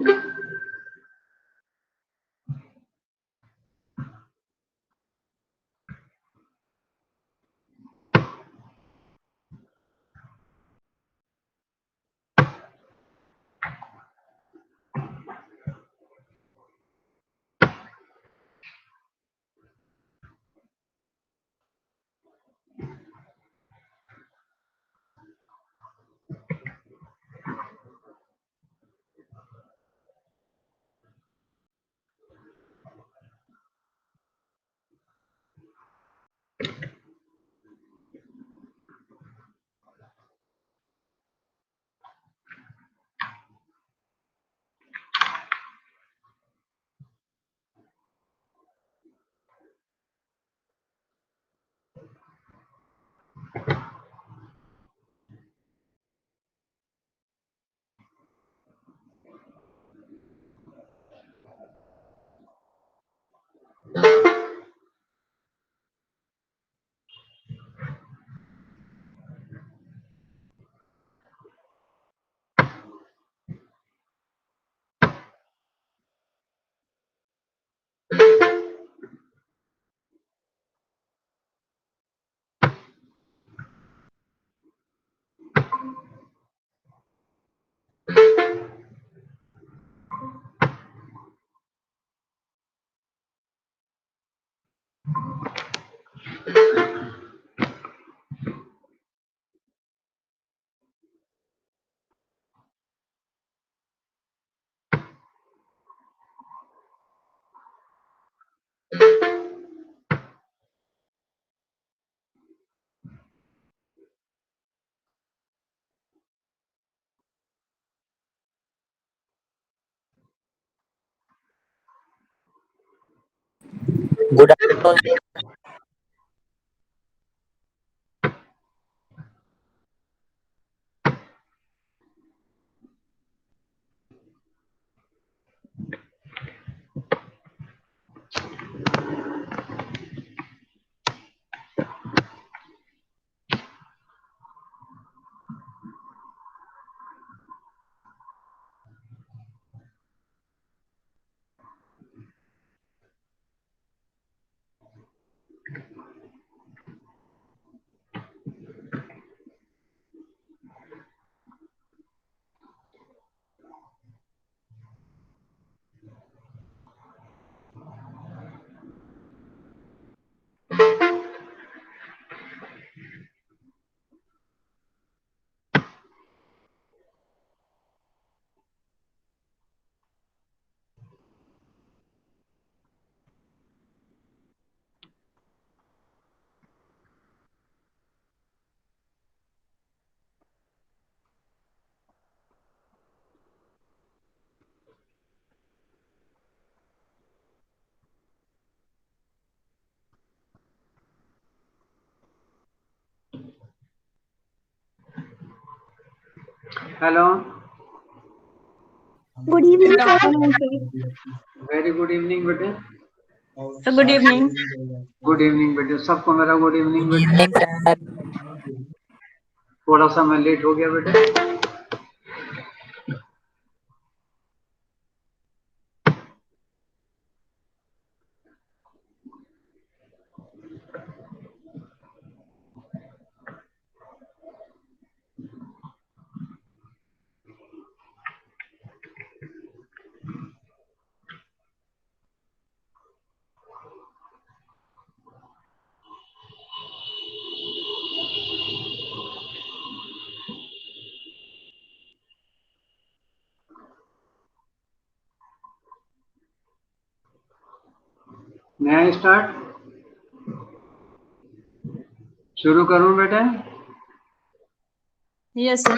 Good afternoon. Hello. Good evening, Good sir. afternoon, sir. Very good evening बेटे. So good evening. Good evening बेटे, सबको मेरा good evening Good बेटे. evening, sir. थोड़ा सा मैं लेट हो गया बेटे. मैं स्टार्ट शुरू करूं बेटे? Yes, sir.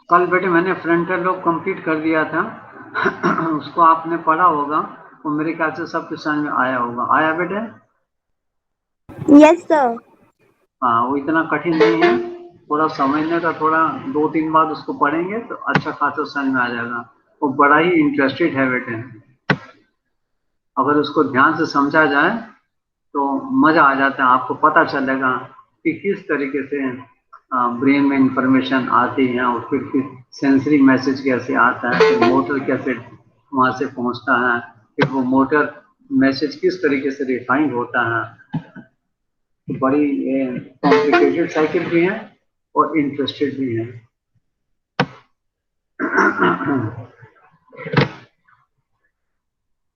कल बेटे मैंने फ्रंटल लोब कंप्लीट कर दिया था. उसको आपने पढ़ा होगा, वो मेरे ख्याल से सबके समझ में आया होगा. आया बेटे? Yes, sir. हाँ, वो इतना कठिन नहीं है. थोड़ा समझने का, थोड़ा 2-3 बार उसको पढ़ेंगे तो अच्छा खासा समझ में आ जाएगा. वो बड़ा ही इंटरेस्टेड है बेटे. अगर उसको ध्यान से समझा जाए तो मजा आ जाता है. आपको पता चलेगा कि किस तरीके से ब्रेन में इंफॉर्मेशन आती है और फिर सेंसरी मैसेज कैसे आता है, फिर मोटर कैसे वहां से पहुंचता है, फिर वो मोटर मैसेज किस तरीके से रिफाइंड होता है। तो बड़ी कॉम्प्लिकेटेड साइकिल भी है और इंटरेस्टेड भी है।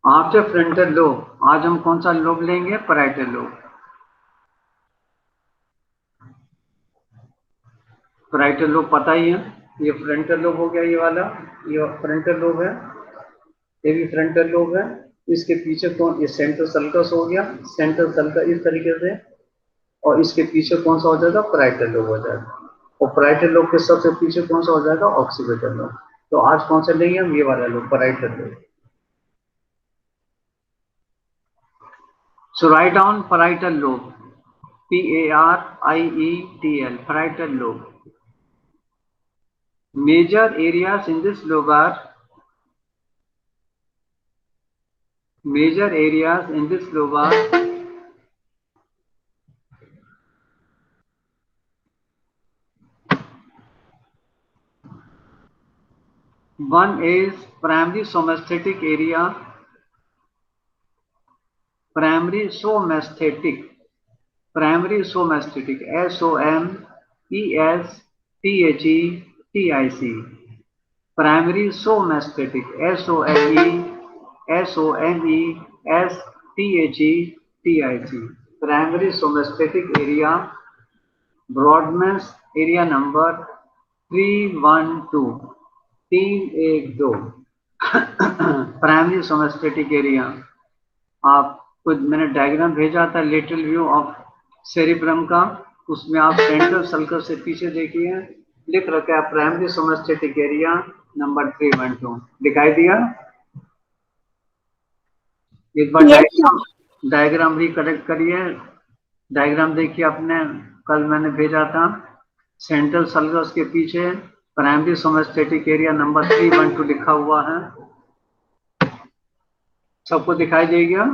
आफ्टर फ्रंटल लोब, आज हम कौन सा लोब लेंगे? Parietal lobe. पैराइटल लोब पता ही है, ये फ्रंटल लोब हो गया, ये वाला ये फ्रंटल लोब है, ये भी फ्रंटल लोब है। इसके पीछे कौन? ये सेंट्रल सल्कस हो गया, सेंट्रल सल्कस इस तरीके से, और इसके पीछे कौन सा हो जाएगा? पैराइटल लोब हो जाएगा। और पैराइटल लोब के सबसे पीछे कौन सा हो जाएगा? Occipital lobe. तो आज कौन सा लेंगे हम? ये वाला lobe, parietal lobe. So write down parietal lobe, P-A-R-I-E-T-L, parietal lobe. Major areas in this lobe are, major areas in this lobe are one is primary somaesthetic area, primary somaesthetic, primary somaesthetic, S-O-M-E-S-T-H-E-T-I-C, primary somaesthetic, S-O-M-E-S-T-H-E-T-I-C, primary somaesthetic area, Brodmann's area number 312, 312, primary somesthetic area. आपको मैंने diagram भेजा था lateral view of cerebrum का, उसमें आप central sulcus से पीछे देखिए, लिख रखा है प्राइमरी सोमेस्टेटिक एरिया नंबर 312। दिखाई दिया? एक बार Yes, sir. डायग्राम रिकलेक्ट करिए। डायग्राम देखिए, आपने कल मैंने भेजा था, सेंट्रल सल्कस के पीछे प्राइमरी सोमेस्टेटिक एरिया नंबर 312 लिखा हुआ है। सबको दिखाई देगा?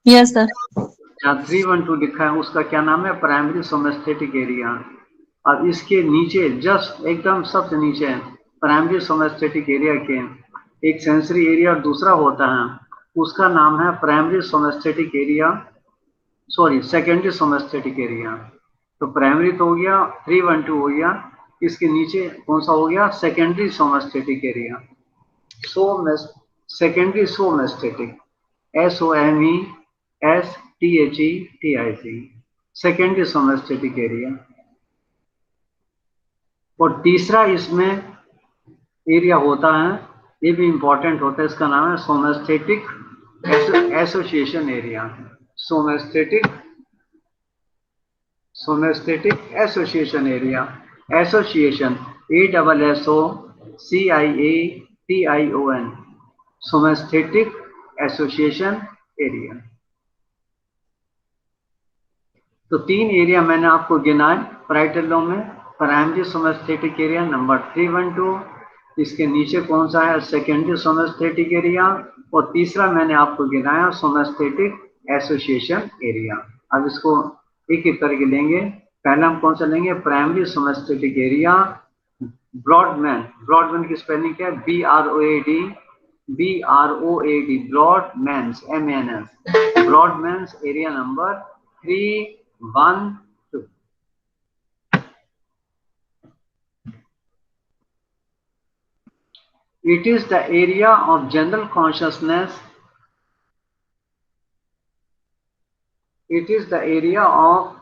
Yes, sir. जहाँ 312 लिखा है उसका क्या नाम है? Primary somesthetic area. अब इसके नीचे जस्ट एकदम सबसे नीचे प्राइमरी सोमेस्टेटिक एरिया के एक सेंसरी एरिया और दूसरा होता है, उसका नाम है primary somesthetic area, sorry secondary somesthetic area. तो प्राइमरी तो हो गया, 312 हो गया, इसके नीचे कौन सा हो गया? Secondary somesthetic area. Secondary somesthetic, SOMESTHETIC, secondary somesthetic area. और तीसरा इसमें एरिया होता है, ये भी इंपॉर्टेंट होता है, इसका नाम है somesthetic association area. Somesthetic association area, association ASSOCIATION, somesthetic association area. तो 3 एरिया मैंने आपको गिनाए पैराइटल लोब में। प्राइमरी सोमेस्टेटिक एरिया नंबर 312, इसके नीचे कौन सा है? सेकेंडरी सोमेस्टेटिक एरिया, और तीसरा मैंने आपको गिनाया सोमेस्टेटिक एसोसिएशन एरिया। अब इसको एक एक करके लेंगे। पहला हम कौन सा लेंगे? Primary somesthetic area, Brodmann. Brodmann की स्पेलिंग क्या है? BROAD, Brodmann's, MNS, Brodmann's area number 312। It is the area of general consciousness. It is the area of,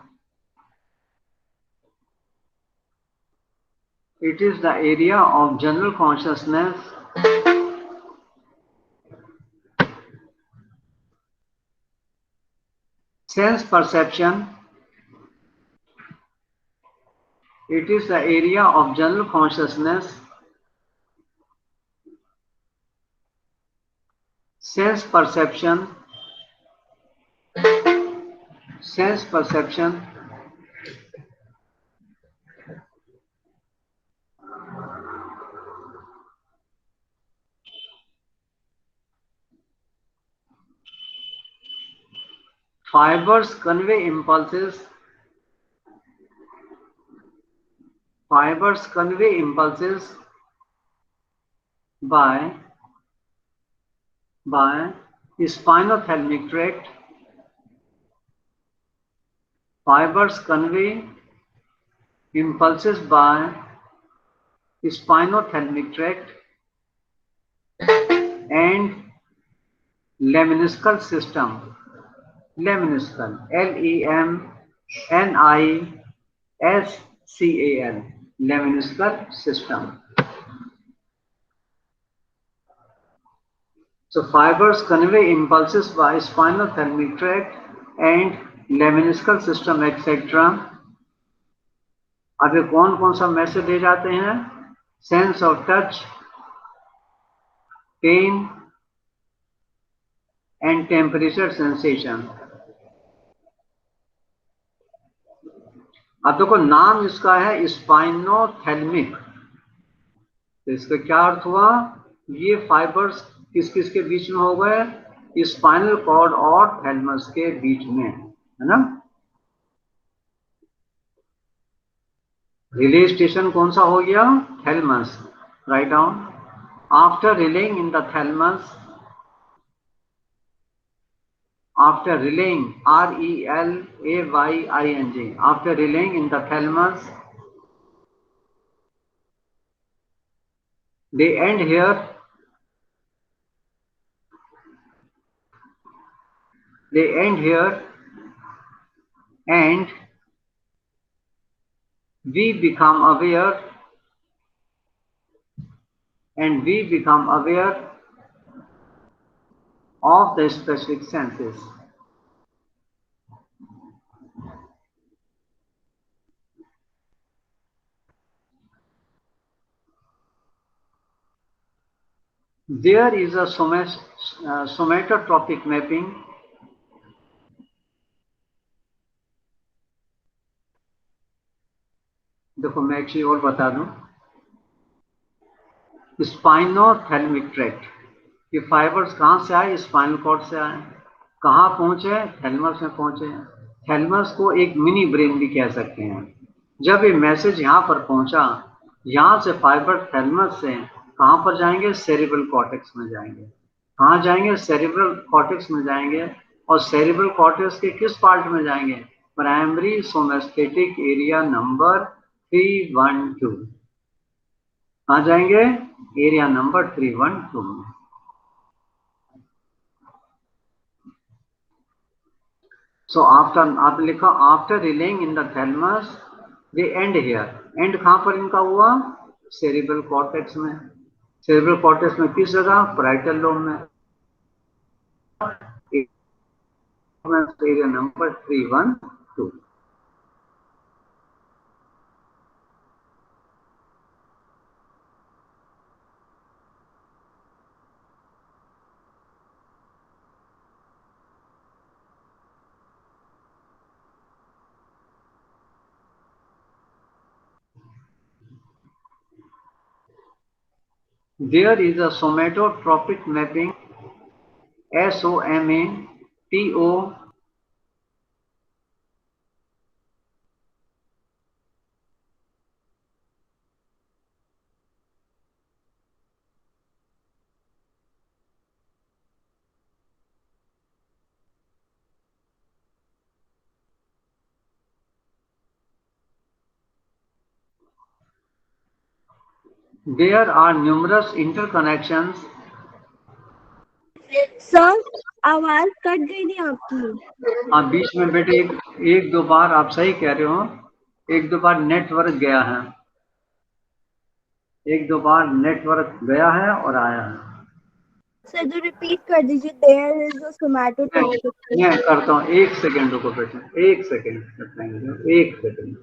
it is the area of general consciousness, sense perception. It is the area of general consciousness, sense perception, sense perception, fibers convey impulses, fibers convey impulses by spinothalamic tract. Fibers convey impulses by spinothalamic tract and lemniscal system. Lemniscal, Lemniscal, lemniscal system. So fibers convey impulses by spinothalamic tract and lemniscal system etc. अब ये कौन कौन सा message दे जाते हैं? Sense of touch, pain and temperature sensation. अब देखो नाम इसका है स्पाइनोथैलेमिक, तो इसका क्या अर्थ हुआ? ये फाइबर्स किस किस के बीच में हो गए? स्पाइनल कॉर्ड और थैलमस के बीच में, है ना। रिले स्टेशन कौन सा हो गया? Thalamus. Write down. After relying in the thalamus, after relaying, RELAYING, after relaying in the thalamus, they end here, and we become aware of the specific senses. There is a somatotropic mapping. देखो मैं एक चीज और बता दूं, spinothalamic tract, ये fibres कहां से आए? स्पाइनल कॉर्ड से आए। कहां पहुंचे? थैलमस में पहुंचे। थैलमस को एक मिनी ब्रेन भी कह सकते हैं। जब ये मैसेज यहां पर पहुंचा, यहां से फाइबर थैलमस से कहां पर जाएंगे? सेरिब्रल कॉर्टेक्स में जाएंगे। कहां जाएंगे? सेरिब्रल कॉर्टेक्स में जाएंगे। और सेरिब्रल कॉर्टेक्स के किस पार्ट में जाएंगे? Primary somesthetic area number 312। कहां जाएंगे? एरिया नंबर 312 में। सो आफ्टर, आप लिखा after relying in the thalamus they and here. And कहां पर इनका हुआ? सेरिब्रल कॉर्टेक्स में। सेरिब्रल कॉर्टेक्स में किस जगह? पैराइटल लोब में। Area number 312। There is a somatotropic mapping, SOMATO. There are numerous interconnections. Sir आवाज कट गई थी आपकी। हाँ, बीच में बेटे एक दो बार आप सही कह रहे हो, एक दो बार नेटवर्क गया है, एक दो बार नेटवर्क गया है और आया है। सर जो रिपीट कर दीजिए, देयर इज अ सोमैटोट्रॉपिक। मैं करता हूँ, एक सेकेंड रुको बेटे, एक सेकेंड, एक second.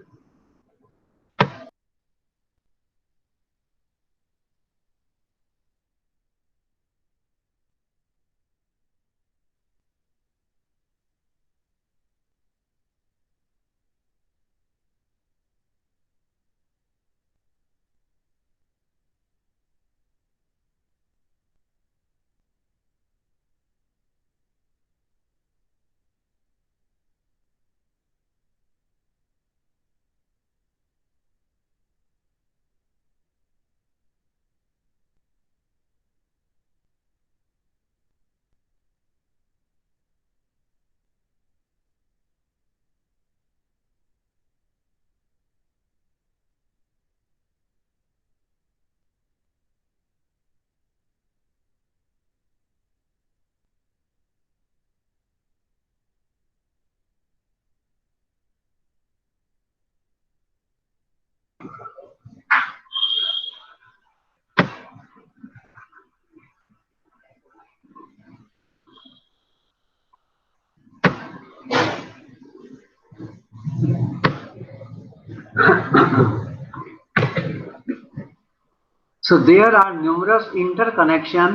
So there are numerous interconnection.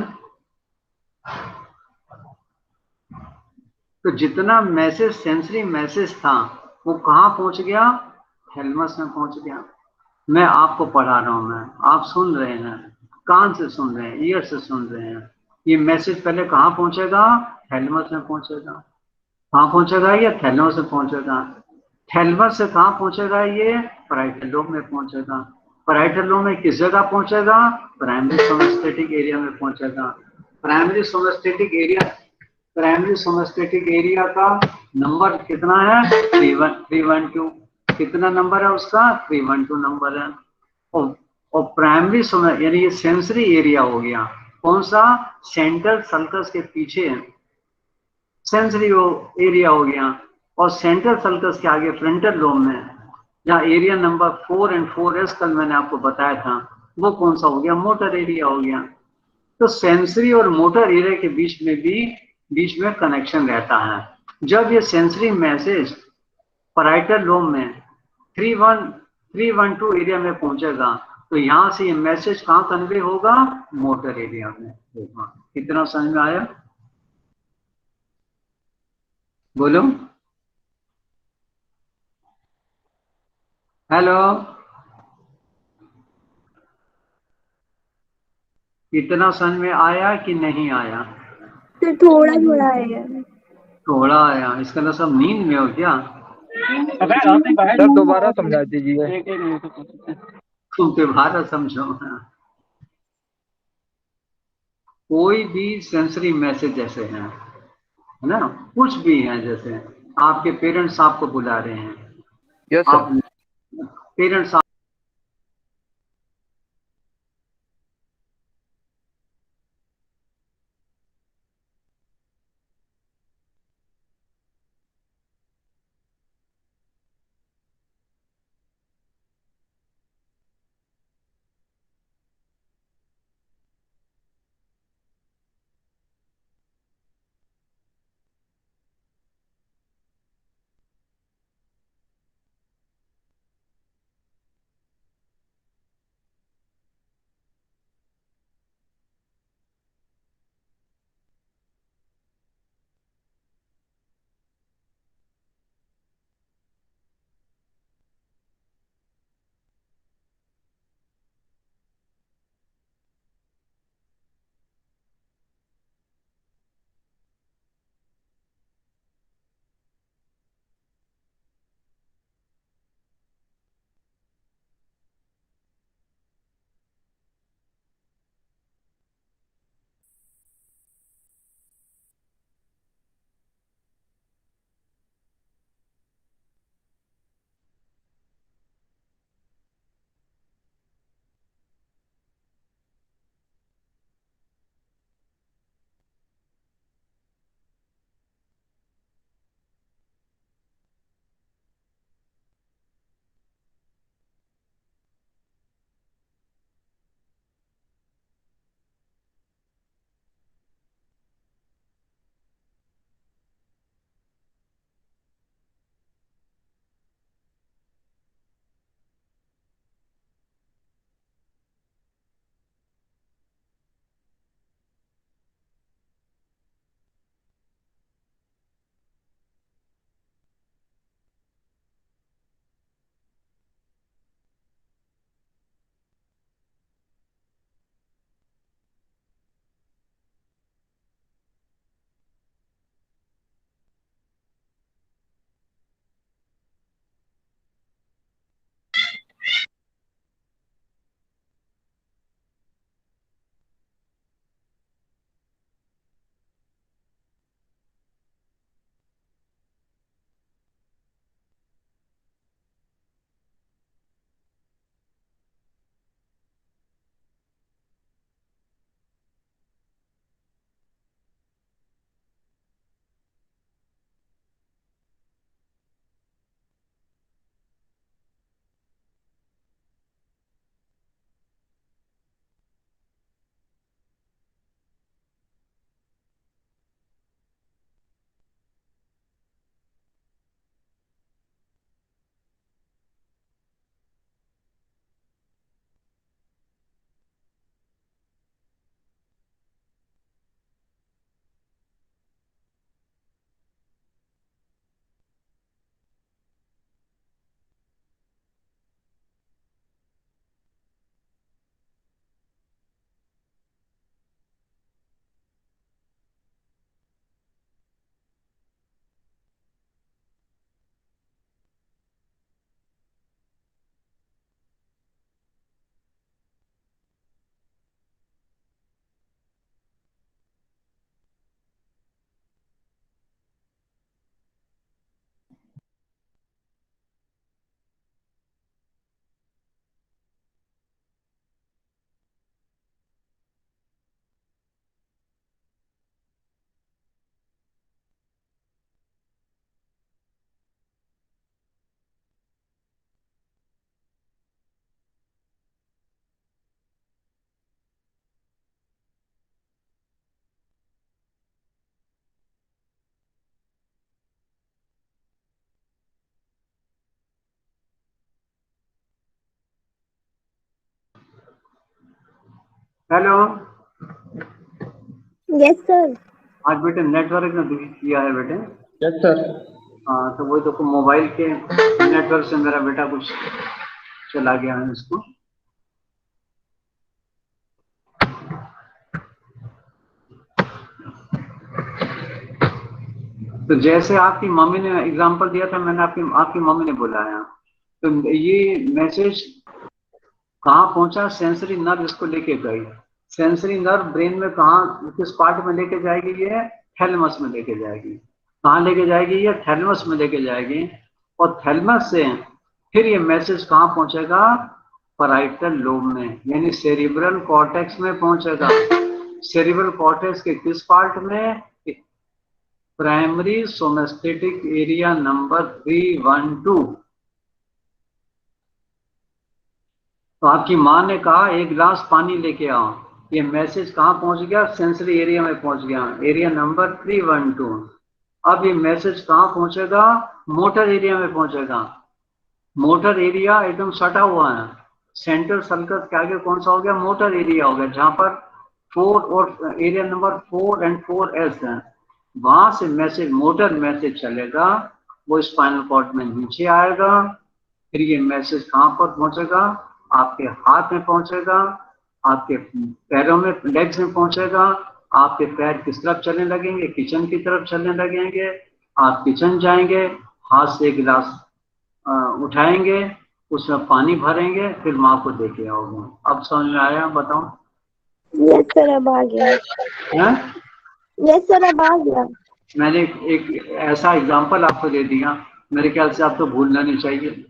तो जितना मैसेज, सेंसरी मैसेज था, वो कहाँ पहुंच गया? थैलेमस में पहुंच गया। मैं आपको पढ़ा रहा हूं, मैं, आप सुन रहे हैं, कान से सुन रहे हैं, ईयर से सुन रहे हैं। ये मैसेज पहले कहाँ पहुंचेगा? थैलेमस में पहुंचेगा। कहाँ पहुंचेगा? ये थैलेमस में पहुंचेगा। थैलेमस से कहाँ पहुंचेगा? ये पैराइटल लोब में पहुंचेगा। पैराइटल लोब में किस जगह पहुंचेगा? प्राइमरी सोमेस्टेटिक एरिया में पहुंचेगा। Primary somesthetic area, primary somesthetic area का नंबर कितना है? 312। कितना नंबर है उसका? 312 नंबर है। और प्राइमरी सोमे यानी ये सेंसरी एरिया हो गया। कौन सा? सेंट्रल सल्कस के पीछे सेंसरी वो एरिया हो गया। और सेंट्रल सल्कस के आगे फ्रंटल लोब में, जहाँ एरिया नंबर 4 एंड 4S कल मैंने आपको बताया था, वो कौन सा हो गया? मोटर एरिया हो गया। तो सेंसरी और मोटर एरिया के बीच में कनेक्शन रहता है। जब ये सेंसरी मैसेज पैराइटल लोब में 312 एरिया में पहुंचेगा, तो यहां से ये मैसेज कहां कन्वे होगा? मोटर एरिया में होगा। कितना समझ में आया? बोलो। हेलो, इतना समझ में आया कि नहीं आया? सर थोड़ा थोड़ा है। थोड़ा आया, इसका मतलब सब नींद में हो क्या? सर दोबारा समझा दीजिए। तुम त्योहार समझो। कोई भी सेंसरी मैसेज जैसे हैं, है ना, कुछ भी है, जैसे आपके पेरेंट्स आपको बुला रहे हैं, यस सर। आप पेरेंट्स हेलो, Yes, sir. आज बेटे नेटवर्क ने दुखी किया है बेटे। Yes sir. हाँ, तो वही तो मोबाइल के नेटवर्क से मेरा बेटा कुछ चला गया है इसको। तो जैसे आपकी मम्मी ने एग्जांपल दिया था, मैंने आपकी मम्मी ने बुलाया, तो ये मैसेज कहाँ पहुंचा? सेंसरी नर्व इसको लेके गई। सेंसरी नर्व ब्रेन में कहाँ, किस पार्ट में लेके जाएगी? ये थैलेमस में लेके जाएगी। कहाँ लेके जाएगी? ये थैलेमस में लेके जाएगी। और थैलेमस से फिर ये मैसेज कहाँ पहुंचेगा? पैराइटल लोब में, यानी सेरिब्रल कॉर्टेक्स में पहुंचेगा। सेरिब्रल कॉर्टेक्स के किस पार्ट में? Primary somesthetic area number 312। तो आपकी माँ ने कहा एक गिलास पानी लेके आओ, ये मैसेज कहाँ पहुंच गया? सेंसरी एरिया में पहुंच गया, एरिया नंबर 312। अब ये मैसेज कहाँ पहुंचेगा? मोटर एरिया में पहुंचेगा। मोटर एरिया एकदम सटा हुआ है, सेंट्रल सर्कस के आगे कौन सा हो गया? मोटर एरिया हो गया, जहां पर 4 और एरिया नंबर 4 एंड 4S है। वहां से मैसेज, मोटर मैसेज चलेगा, वो स्पाइनल कॉर्ड में नीचे आएगा। फिर ये मैसेज कहाँ पर पहुंचेगा? आपके हाथ में पहुंचेगा, आपके पैरों में, लेग्स में पहुंचेगा। आपके पैर किस तरफ चलने लगेंगे? किचन की तरफ चलने लगेंगे। आप किचन जाएंगे, हाथ से एक गिलास उठाएंगे, उसमें पानी भरेंगे, फिर माँ को देके आओगे। अब समझ में आया? बताओ। Yes, sir. अब आ गया। है? Yes, sir. अब आ गया। मैंने एक ऐसा एग्जांपल आपको दे दिया, मेरे ख्याल से आपको भूलना नहीं चाहिए।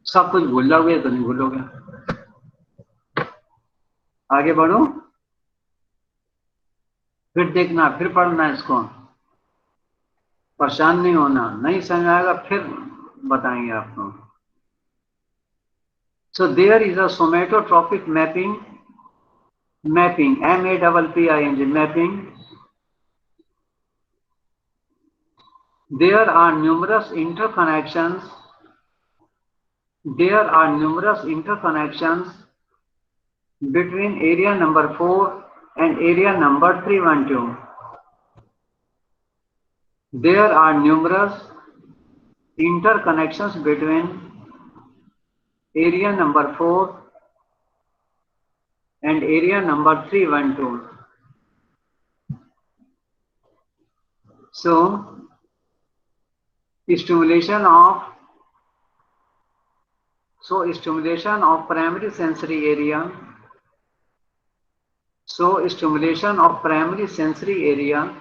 सब कुछ भूल जाओगे तो नहीं भूलोगे। आगे बढ़ो, फिर देखना, फिर पढ़ना इसको, परेशान नहीं होना। नहीं समझ आएगा फिर बताएंगे आपको। So there is a somatotropic mapping, MAPPING, mapping. There are numerous interconnections. There are numerous interconnections between area number 4 and area number 312. There are numerous interconnections between area number 4 and area number 312. So, stimulation of primary sensory area. So, stimulation of primary sensory area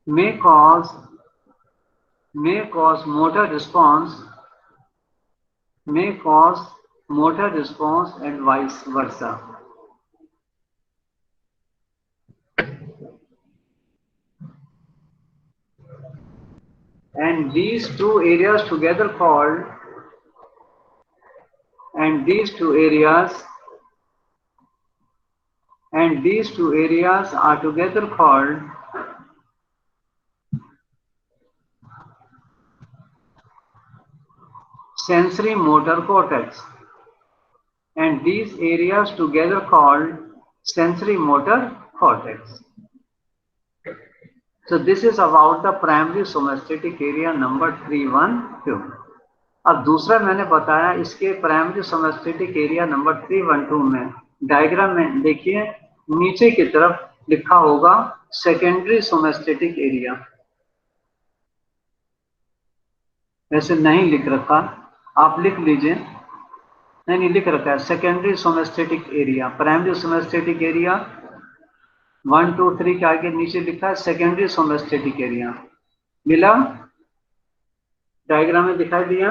may cause motor response, and vice versa. And these two areas together called, are together called sensory motor cortex. And these areas together called sensory motor cortex. So this is about the primary somesthetic area number 312. अब दूसरा मैंने बताया, इसके primary somesthetic area number 312 में diagram में देखिए, नीचे की तरफ लिखा होगा सेकेंडरी सोमेस्थेटिक एरिया। ऐसे नहीं लिख रखा, आप लिख लीजिए। नहीं लिख रखा है, secondary सोमेस्थेटिक area. Primary somesthetic area 1 2 3 के आगे नीचे लिखा है सेकेंडरी सोमेस्थेटिक एरिया। मिला? डायग्राम में दिखाई दिया?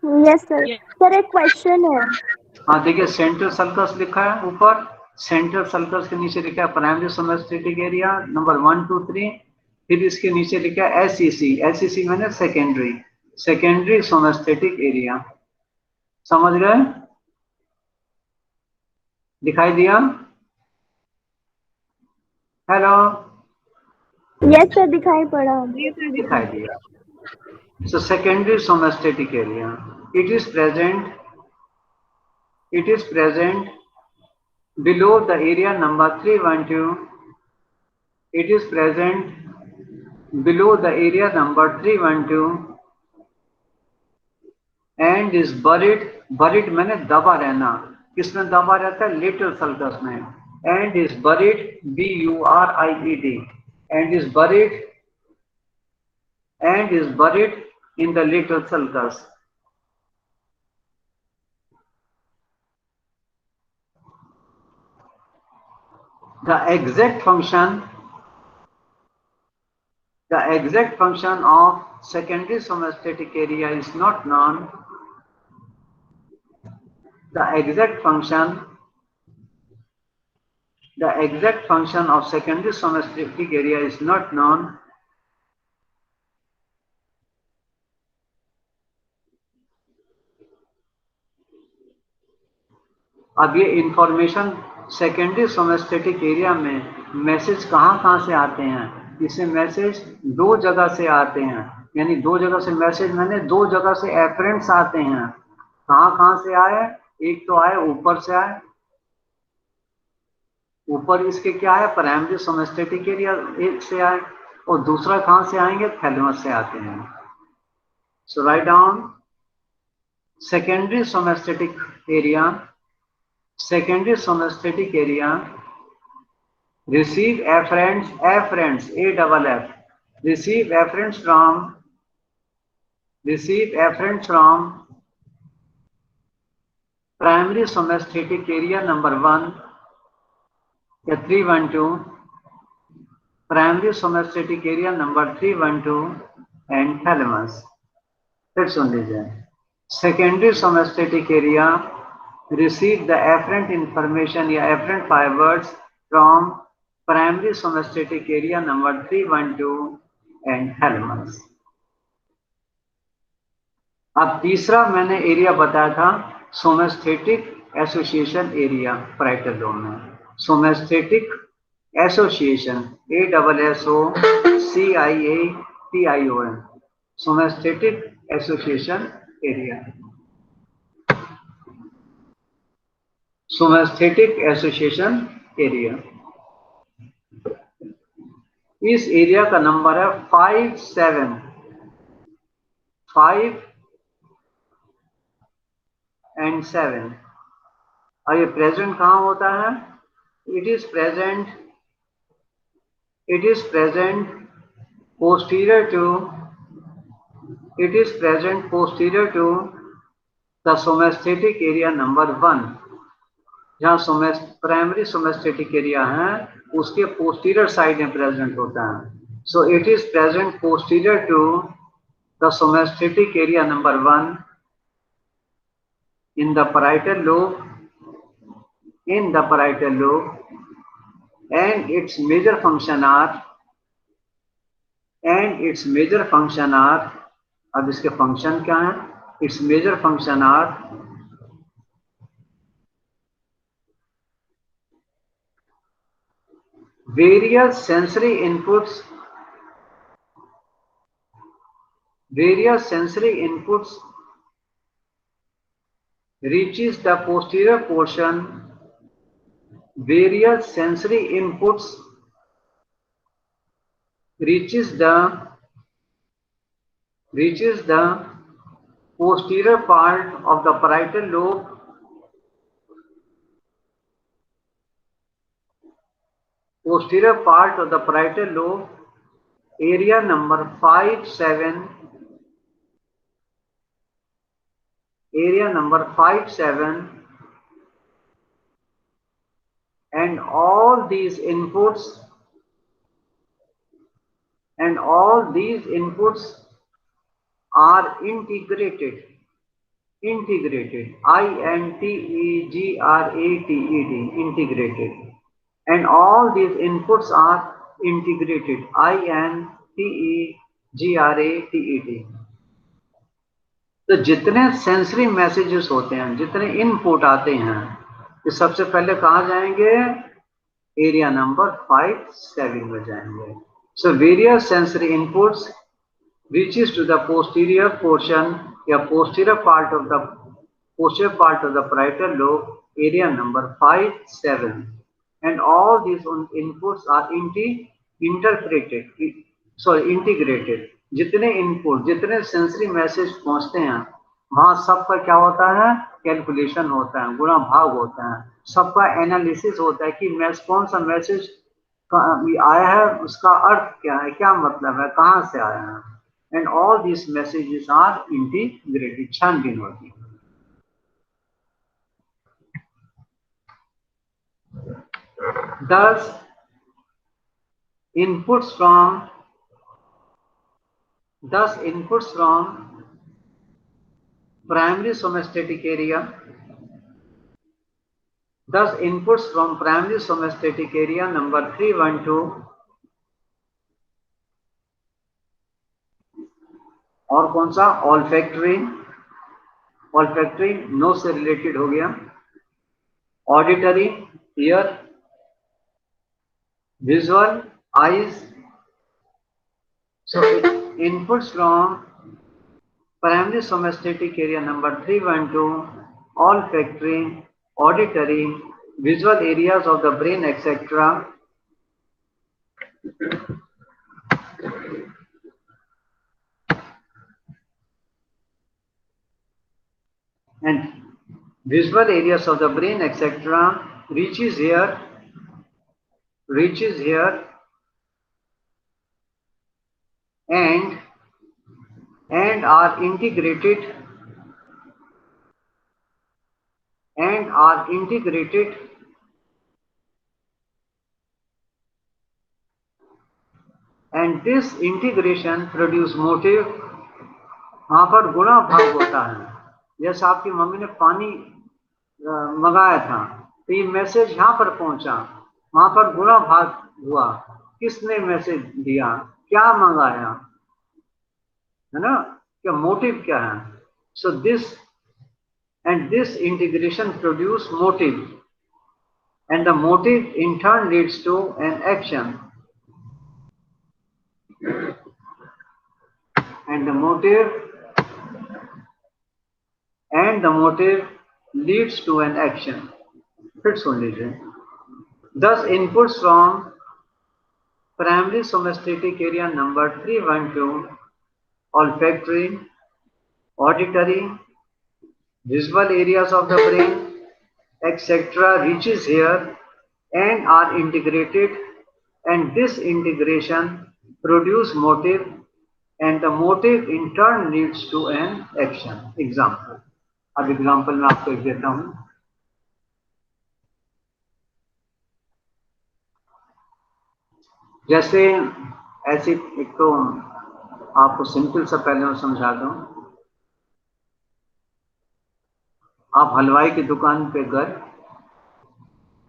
Yes, sir. सर एक क्वेश्चन है। हाँ देखिए, सेंट्रल सर्कस लिखा है ऊपर, सेंट्रल सर्कस के नीचे लिखा है प्राइमरी सोमेस्थेटिक एरिया नंबर 1 2 3, फिर इसके नीचे लिखा है SEC मैंने सेकेंडरी सोमेस्थेटिक एरिया। समझ गए? दिखाई दिया? हेलो? Yes, sir. दिखाई पड़ा। दिखाई दिया। So secondary somastatic area, it is present below the area number 312. It is present below the area number 312 and is buried मैंने दबा रहना, किसमें दबा रहता है? लेटरल सल्कस में. And is buried, BURIED, and is buried in the lateral sulcus. The exact function of secondary somastatic area is not known. The exact function of secondary somastatic area is not known. अब ये information secondary somesthetic area में message कहाँ से आते हैं? इसे message दो जगह से आते हैं, यानी दो जगह से मैसेज मैंने दो जगह से एफरेंट्स आते हैं. कहाँ से आए? एक तो आए ऊपर से आए, ऊपर इसके क्या है? प्राइमरी सोमेस्टेटिक एरिया एक से आए, और दूसरा कहाँ से आएंगे? थैलेमस से आते हैं. So write down secondary somesthetic area. Secondary somastatic area receive afferents, AFF, receive afferents from primary somastatic area number 1 या 312, primary somastatic area number 312 and thalamus. फिर सुन लीजिए. Secondary somastatic area receive the afferent information या afferent fibers from primary somastatic area number 312 and thalamus. अब तीसरा मैंने area बताया था somesthetic association area parietal lobe में. Somesthetic association ASSOCIATION, somesthetic association area. Somesthetic association area, इस area का number है 5 and 7. और ये प्रेजेंट कहाँ होता है? It is present posterior to the somastatic area number 1. जहाँ प्राइमरी सोमेस्टेटिक एरिया है उसके पोस्टीरियर साइड में प्रेजेंट होता है. So it is present posterior to the somesthetic area number 1 in the parietal lobe, and its major function are, अब इसके function क्या है? its major function are various sensory inputs reaches the posterior portion. Various sensory inputs reaches the posterior part of the parietal lobe. Posterior part of the parietal lobe, area number 5-7, and all these inputs are integrated, integrated, and all these inputs are integrated, तो जितने sensory messages होते हैं, जितने input आते हैं, ये सबसे पहले कहाँ जाएंगे? एरिया नंबर 5-7 में जाएंगे. So various sensory inputs reaches to the posterior portion या posterior part of the parietal lobe, area number 5, 7, and all these inputs are integrated. जितने इनपुट, जितने सेंसरी मैसेज पहुंचते हैं वहां सबका क्या होता है, कैलकुलेशन होता है, गुणा भाग होता है, सबका एनालिसिस होता है कि कौन सा मैसेज आया है, उसका अर्थ क्या है, क्या मतलब है, कहां से आया है, and all this messages are integrated, छानबीन होती है। Thus, inputs from primary somastatic area number 312 और कौन सा, ऑल्फैक्टरी नोज से रिलेटेड हो गया, auditory year, visual eyes. So inputs from primary somastatic area number 312, olfactory, auditory, visual areas of the brain, etc. And visual areas of the brain, etc. reaches here and are integrated and this integration produce motive। वहां पर गुणा भाग होता है, जैसे आपकी mummy ने पानी मंगाया था तो ये मैसेज यहाँ पर पहुंचा, वहां पर गुणा भाग हुआ, किसने मैसेज दिया, क्या मंगाया, है ना, क्या मोटिव क्या है। So this integration produce motive and the motive in turn leads to an action and the motive leads to an action। फिर सुन लीजिए। Thus inputs from primary somastatic area number 312, olfactory, auditory, visual areas of the brain, etc. reaches here and are integrated, and this integration produce motive and the motive in turn leads to an action। Example, अब example मैं आपको एक देता हूं। जैसे ऐसी एक तो आपको सिंपल सा पहले मैं समझा दूं। आप हलवाई की दुकान पे गए,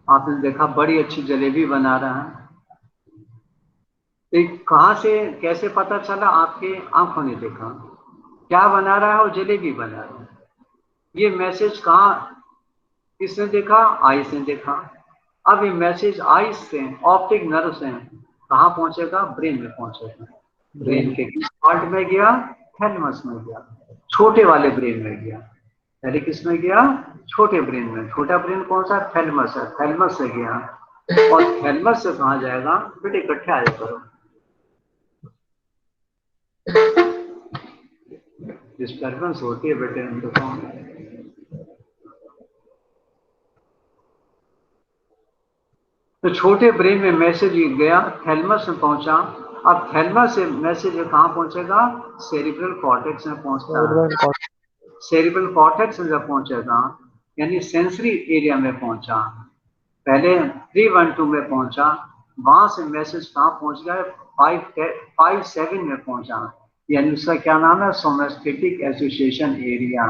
आपने देखा बड़ी अच्छी जलेबी बना रहा है, कहां से कैसे पता चला, आपके आंखों ने देखा क्या बना रहा है, और जलेबी बना रहा है। ये मैसेज कहाँ, किसने देखा, आईज ने देखा। अब ये मैसेज आईज से, ऑप्टिक नर्व से कहाँ पहुंचेगा, ब्रेन में पहुंचेगा। ब्रेन के किस पार्ट में गया, थैलेमस में गया, छोटे वाले ब्रेन में गया। पहले किस में गया, छोटे ब्रेन में। छोटा ब्रेन कौन सा, थैलेमस है, थैलेमस से गया, और थैलेमस से कहाँ जाएगा, बेटे इकट्ठे आया करो, डिस्टर्बेंस होती है बेटे हम तो। तो छोटे ब्रेन में मैसेज गया, थैलेमस में पहुंचा। अब थैलेमस से मैसेज कहाँ पहुंचेगा, सेरिब्रल कॉर्टेक्स में पहुंचता है। सेरिब्रल कॉर्टेक्स में जब पहुंचेगा यानी सेंसरी एरिया में पहुंचा, पहले 312 में पहुंचा, वहां से मैसेज कहाँ पहुंच गया, 5-7 में पहुंचा, यानी उसका क्या नाम है, सोमेस्थेटिक एसोसिएशन एरिया।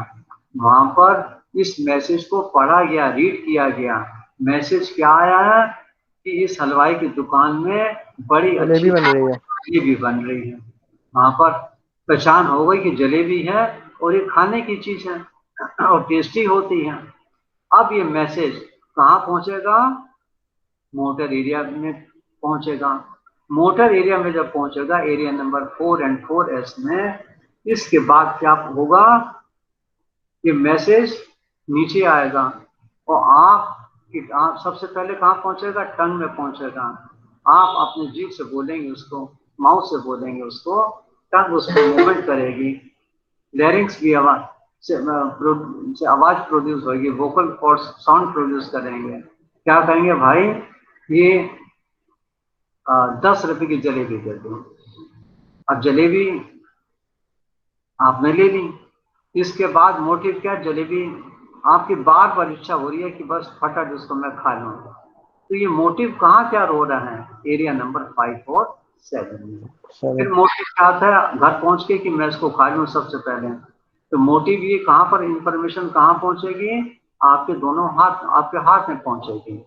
वहां पर इस मैसेज को पढ़ा गया, रीड किया गया। मैसेज क्या आया है कि इस हलवाई की दुकान में बड़ी अच्छी जलेबी बन रही है। वहां पर पहचान हो गई कि जलेबी है और ये खाने की चीज है और टेस्टी होती है। अब ये मैसेज कहाँ पहुंचेगा, मोटर एरिया में पहुंचेगा। मोटर एरिया में जब पहुंचेगा, एरिया नंबर 4 and 4S में, इसके बाद क्या होगा, ये मैसेज नीचे आएगा, और आप सबसे पहले कहाँ पहुंचेगा, टंग में पहुंचेगा। आप अपनी जीभ से बोलेंगे उसको, माउथ से बोलेंगे उसको, टंग उसको मूवमेंट करेगी, लैरिंग्स की आवाज से आवाज प्रोड्यूस होगी, वोकल कॉर्ड्स साउंड प्रोड्यूस करेंगे। क्या करेंगे भाई, ये 10 रुपए की जलेबी दे दो। अब जलेबी आपने ले ली, इसके बाद मोटिव क्या, जलेबी आपकी बार बार इच्छा हो रही है कि बस फटाफट उसको मैं खा लूं। तो ये मोटिव कहाँ क्या रो रहा है, एरिया नंबर 5 और 7 में। फिर मोटिव क्या आता है, घर पहुंच के कि मैं इसको खा लूं सबसे पहले। तो मोटिव ये कहाँ पर इंफॉर्मेशन कहाँ पहुंचेगी, आपके दोनों हाथ, आपके हाथ में पहुंचेगी,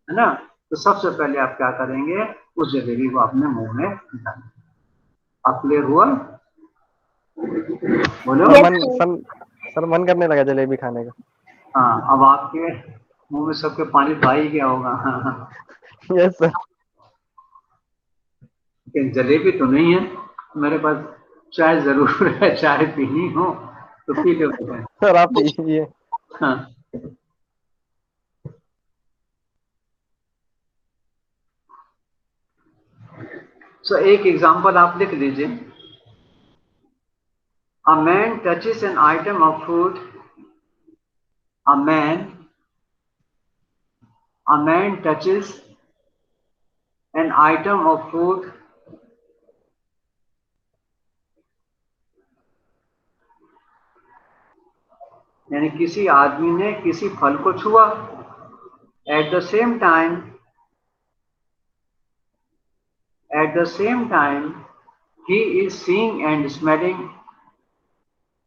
है ना। तो सबसे पहले आप क्या करेंगे, उस जलेबी को अपने मुंह में डालें। आप क्लियर हुआ, बोलो। सर मन करने लगा जलेबी खाने का। हाँ, अब आपके मुंह में सबके पानी तो आ ही गया होगा। Yes sir. लेकिन जलेबी तो नहीं है मेरे पास, चाय जरूर है, चाय पीनी हो तो पी लो बेटा। सर आप ये हाँ, सो एक एग्जांपल आप लिख लीजिए। A man touches an item of food, a man touches an item of food यानी किसी आदमी ने किसी फल को छुआ। Eight the same time he is seeing and smelling।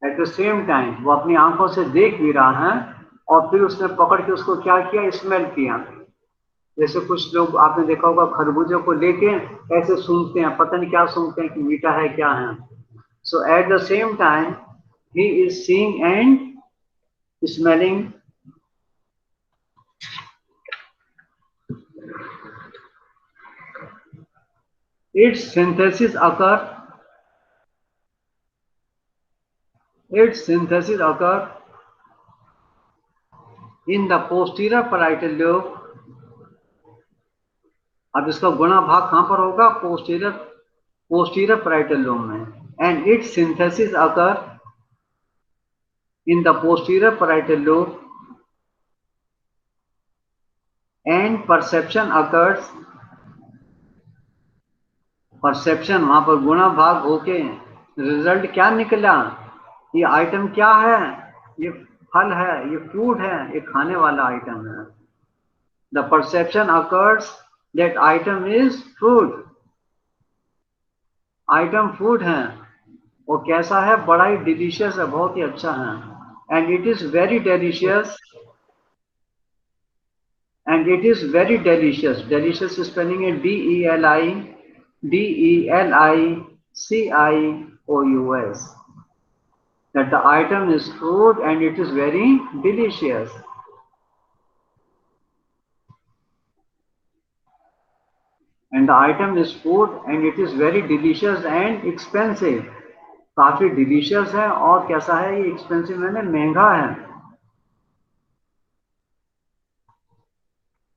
Eight the same time वो अपनी आंखों से देख भी रहा है और फिर उसने पकड़ के उसको क्या किया, स्मेल किया। जैसे कुछ लोग आपने देखा होगा खरबूजे को लेके ऐसे सूंघते हैं, पता नहीं क्या सूंघते हैं कि मीठा है क्या है। So at the same time he is seeing and smelling its synthesis occur in the posterior parietal lobe। अब इसका गुणा भाग कहां पर होगा, पोस्टीरियर parietal lobe में। And its synthesis occur in the posterior parietal lobe and perception occurs। Perception वहां पर गुणा भाग होके रिजल्ट क्या निकला, ये आइटम क्या है, ये फल है, ये फूड है, ये खाने वाला आइटम है। The perception occurs that item is food, item food है। और कैसा है, बड़ा ही डिलीशियस है, बहुत ही अच्छा है। And it is very delicious, delicious spelling है DELICIOUS, that the item is food and it is very delicious। and the item is food and it is very delicious and expensive। काफी delicious है और कैसा है, ये expensive मैंने महंगा है।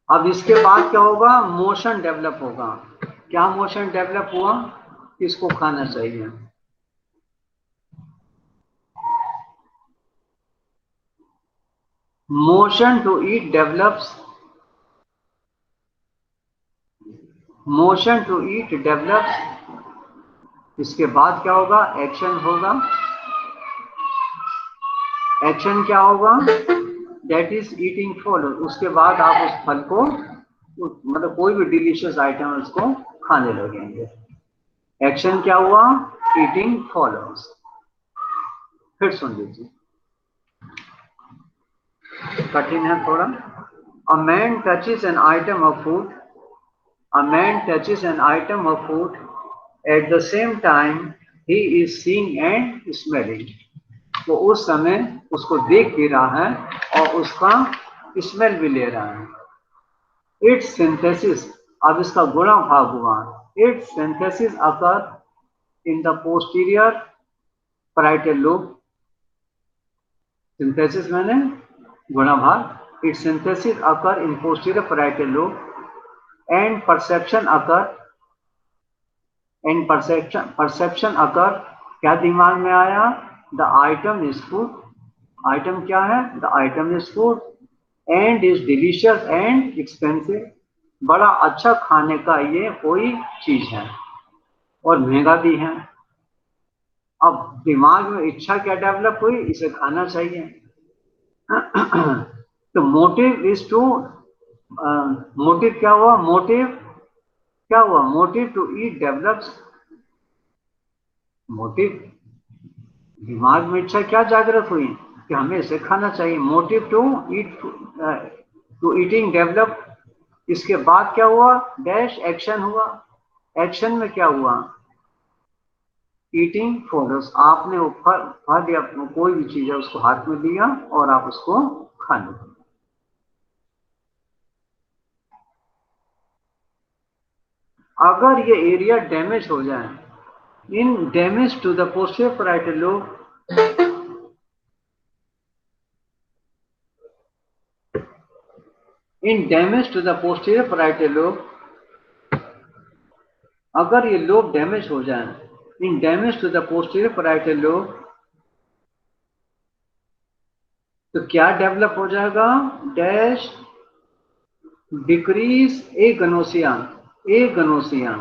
अब इसके बाद क्या होगा, मोशन डेवलप होगा। क्या मोशन डेवलप हुआ, किसको खाना चाहिए। मोशन टू ईट डेवलप्स, इसके बाद क्या होगा, एक्शन होगा। एक्शन क्या होगा, दैट इज ईटिंग फॉलो। उसके बाद आप उस फल को, मतलब कोई भी डिलीशियस आइटम है उसको खाने लगेंगे। एक्शन क्या हुआ, ईटिंग फॉलोज। फिर सुन लीजिए, कठिन है थोड़ा। A man touches an item of food, eight the same time he is seeing and smelling. वो उस समय उसको देख भी रहा है और उसका स्मेल भी ले रहा है। इट्स सिंथेसिस, अब इसका गुणा भाग हुआ। It's synthesis occur in the posterior parietal lobe। Synthesis मैंने गुणा भाग, its synthesis occur in posterior parietal lobe, and perception occur क्या दिमाग में आया? The item is food. Item क्या है? The item is food and is delicious and expensive. बड़ा अच्छा खाने का ये कोई चीज है और महंगा भी है। अब दिमाग में इच्छा क्या डेवलप हुई? इसे खाना चाहिए। तो मोटिव इज टू, मोटिव क्या हुआ? Motive to eat develops. Motive, दिमाग में इच्छा क्या जागृत हुई कि हमें इसे खाना चाहिए। Motive to eating develop. इसके बाद क्या हुआ? डैश एक्शन हुआ। एक्शन में क्या हुआ? Eating follows. आपने वो फल या कोई भी चीज है उसको हाथ में लिया और आप उसको खा लो। अगर ये एरिया डैमेज हो जाए, in damage to the posterior parietal lobe, in damage to the posterior parietal lobe, अगर ये लोब डैमेज हो जाए, in damage to the posterior parietal lobe, तो क्या डेवलप हो जाएगा? Dash decrease एगनोसिया। एगनोसिया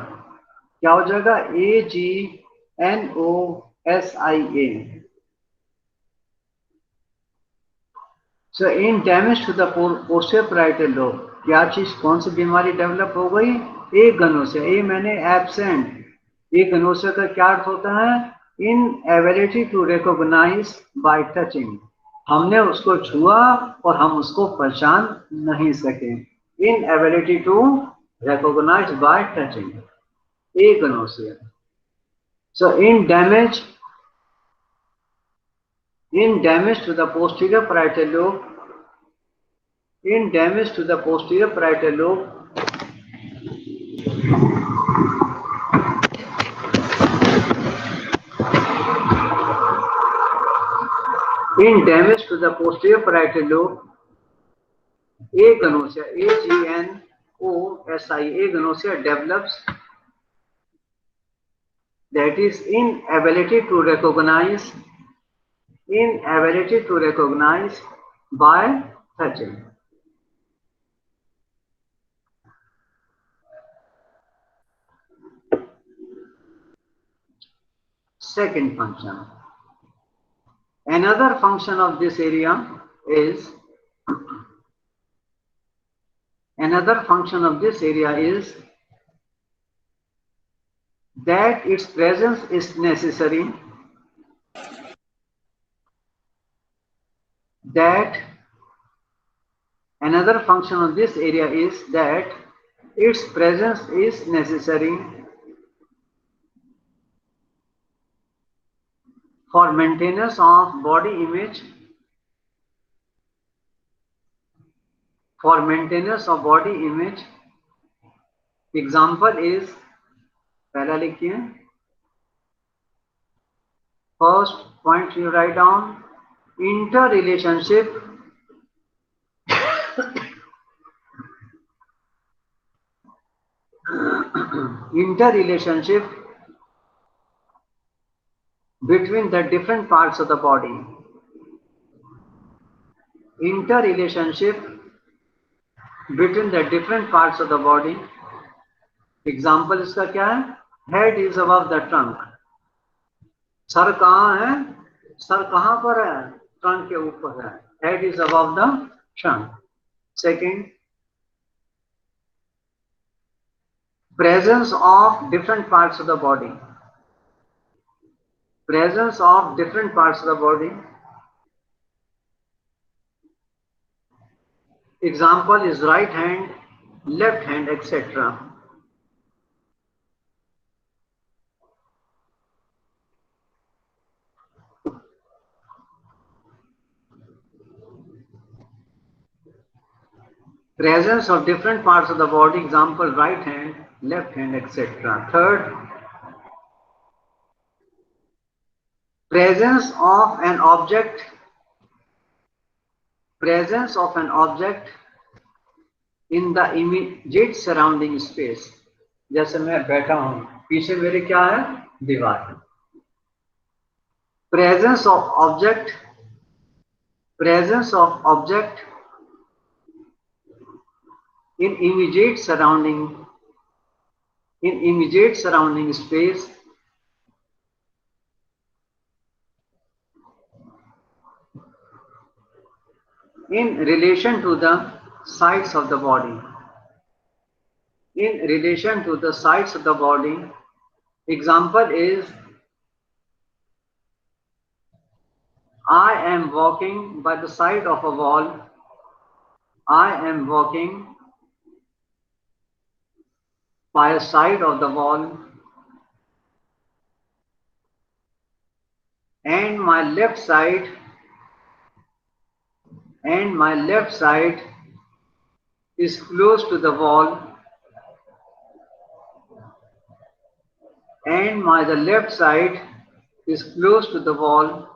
क्या हो जाएगा? AGNOSIA। So in damage to the posterior parietal lobe, क्या चीज, कौन सी बीमारी डेवलप हो गई? एगनोसिया। ए मैंने एब्सेंट। एगनोसिया का क्या अर्थ होता है? Inability to recognise by touching. हमने उसको छुआ और हम उसको पहचान नहीं सके। Inability to recognise by touching, agnosia. So in damage to the posterior parietal lobe, in damage to the posterior parietal lobe, in damage to the posterior parietal lobe, agnosia, AGNOSIA, agnosia develops, that is inability to recognize by touching. Second function. Another function of this area is that its presence is necessary, that another function of this area is that its presence is necessary for maintenance of body image, Example is, पहला लिखिए, first point you write down, interrelationship between the different parts of the body. Interrelationship between the different parts of the body. Example इसका क्या है? Head is above the trunk. Sir कहाँ है? Sir कहाँ पर है? ट्रंक के ऊपर है. Head is above the trunk. Second, presence of different parts of the body. Presence of different parts of the body. Example is right hand, left hand, etc. Presence of different parts of the body, example right hand, left hand, etc. Third, presence of an object presence of an object in the immediate surrounding space. जैसे मैं बैठा हूं, पीछे मेरे क्या है, दीवार है. presence of object in immediate surrounding space in relation to the sides of the body. In relation to the sides of the body, example is I am walking by the side of a wall. I am walking by a side of the wall, and my left side is close to the wall, and the left side is close to the wall.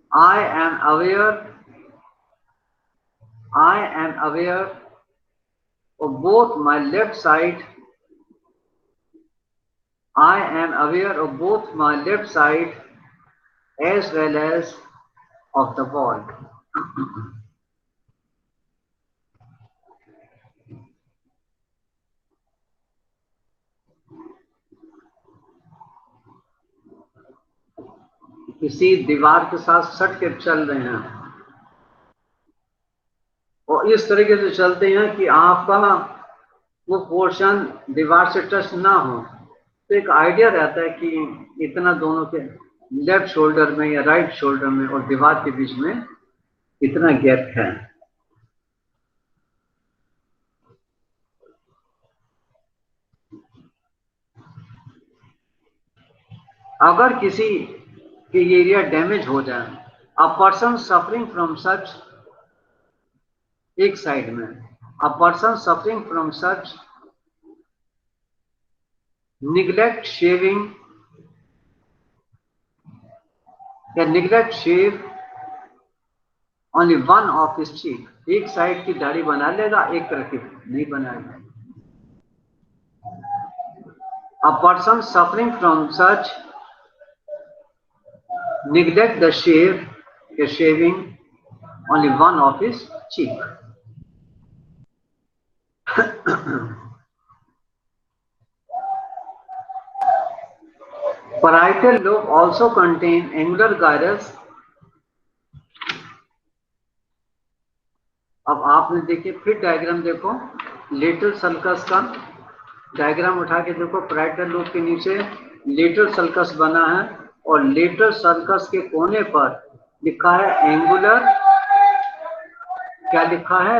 I am aware of both my left side. I am aware of both my left side as well as of the wall. किसी दीवार के साथ सट के चल रहे हैं और इस तरीके से चलते हैं कि आपका वो पोर्शन दीवार से टच ना हो, तो एक आइडिया रहता है कि इतना दोनों के लेफ्ट शोल्डर में या राइट शोल्डर में और दीवार के बीच में इतना गैप है. अगर किसी के एरिया डैमेज हो जाए, a person suffering from such, एक साइड में a person suffering from such neglect shaving या neglect shave only one of his cheek, एक साइड की दाढ़ी बना लेगा, एक तरफ की नहीं बनाएगा. A person suffering from such neglect the shaving only one of his cheek. Parietal lobe also contain angular gyrus. अब आपने देखिए, फिर डायग्राम देखो, लेटरल सल्कस का डायग्राम उठा के देखो. पैराइटल लोब के नीचे लेटरल सल्कस बना है और लेटरल सल्कस के कोने पर लिखा है एंगुलर, क्या लिखा है,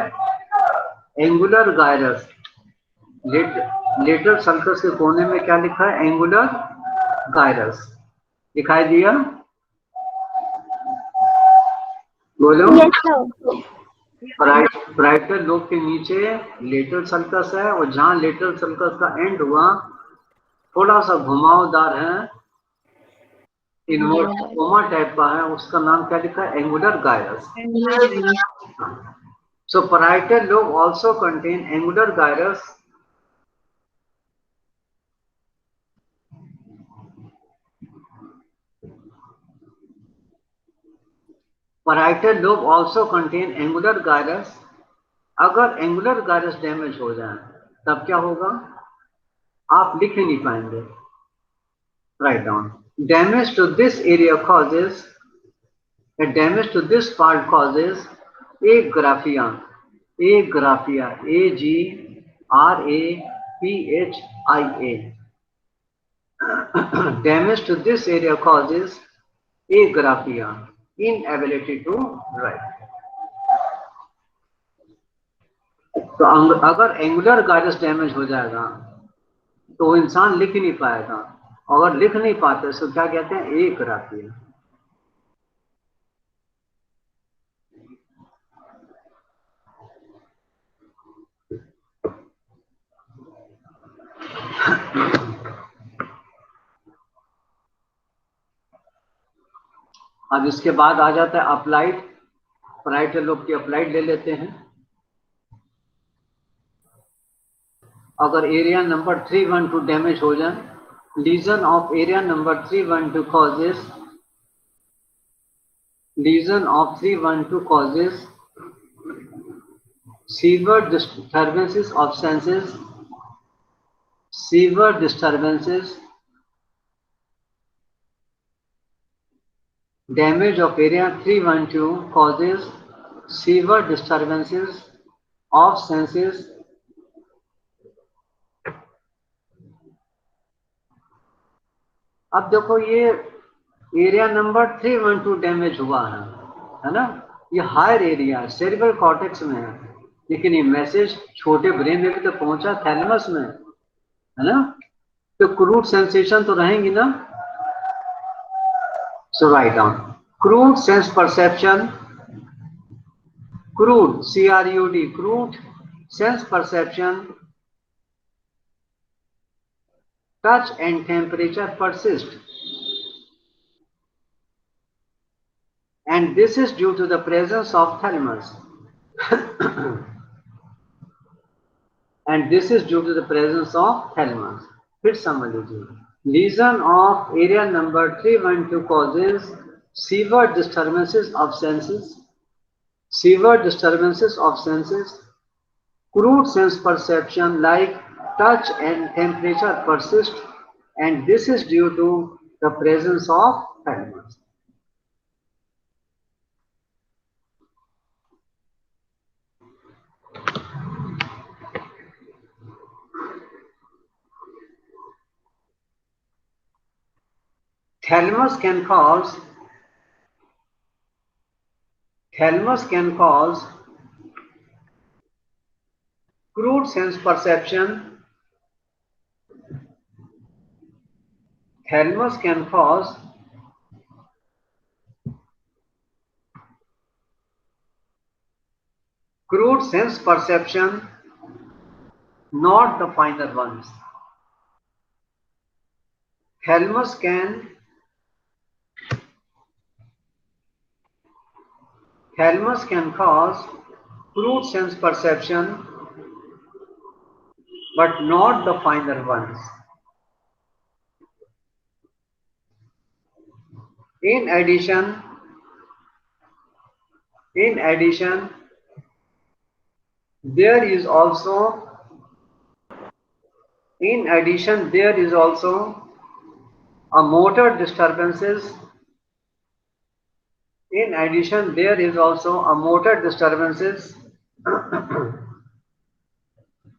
एंगुलर गायरस. लेटरल सल्कस के कोने में क्या लिखा है, एंगुलर गायरस. दिखाई दिया? बोलो. Yes, sir. पैराइटल लोब के नीचे लेटरल सल्कस है और जहां लेटरल सल्कस का एंड हुआ थोड़ा सा घुमावदार है, इनवर्ट कोमा टाइप का है, उसका नाम क्या लिखा है, angular gyrus. So parietal lobe also contain angular gyrus. Parietal lobe also contain angular gyrus. अगर एंगुलर गायरस डैमेज हो जाए तब क्या होगा, आप लिख ही नहीं पाएंगे. Write down. Damage to this area causes, damage to this part causes agraphia. Agraphia, agraphia. Damage to this area causes agraphia, inability to write. तो अगर एंगुलर गायरस डैमेज हो जाएगा तो इंसान लिख ही नहीं पाएगा. अगर लिख नहीं पाते तो क्या कहते हैं, एग्राफिया. अब इसके बाद आ जाता है अप्लाइड parietal लोब की अप्लाइड ले लेते हैं। अगर एरिया नंबर 312 डैमेज हो जाए, lesion of area number 312 causes severe disturbances of senses, damage of area 312 causes severe disturbances of senses, अब देखो ये एरिया नंबर 312 डैमेज हुआ है ना, ये हायर एरिया सेरिब्रल कॉर्टेक्स में है, लेकिन ये मैसेज छोटे ब्रेन में भी तो पहुंचा, थैलेमस में, है ना, तो क्रूड सेंसेशन तो रहेंगी ना। So write down crude sense perception, crude CRUD, crude sense perception, touch and temperature persist, and this is due to the presence of thalamus and this is due to the presence of thalamus। फिर समझ लीजिए, lesion of area number 312 causes severe disturbances of senses, crude sense perception like touch and temperature persist, and this is due to the presence of thalamus। Thalamus can cause crude sense perception, thalamus can cause crude sense perception, not the finer ones। Thalamus can cause crude sense perception, but not the finer ones। In addition, there is also a motor disturbances.